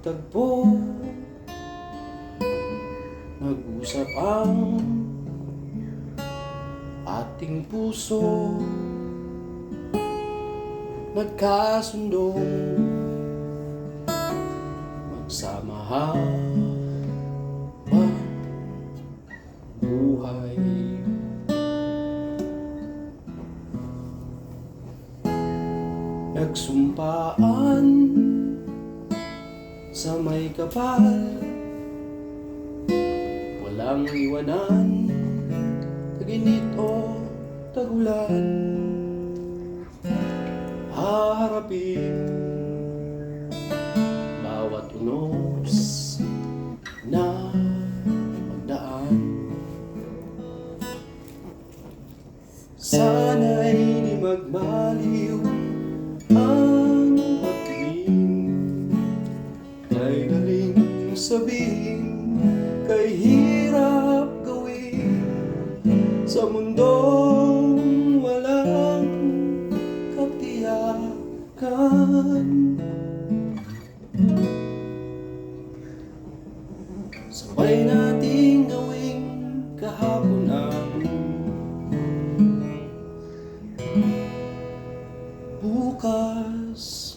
nagtagpo, nag-usap ang ating puso, nagkasundong magsama habang buhay. Nagsumpaan sa may kapal, walang iwanan, taginit o tagulan. Haharapin bawat unos na magdaan. Sana'y di magmaliw ang pag-ibig, kay galing sabihin, kay hirap gawin, sa mundong walang katiyakan. Sabay nating gawing kahapon ang bukas.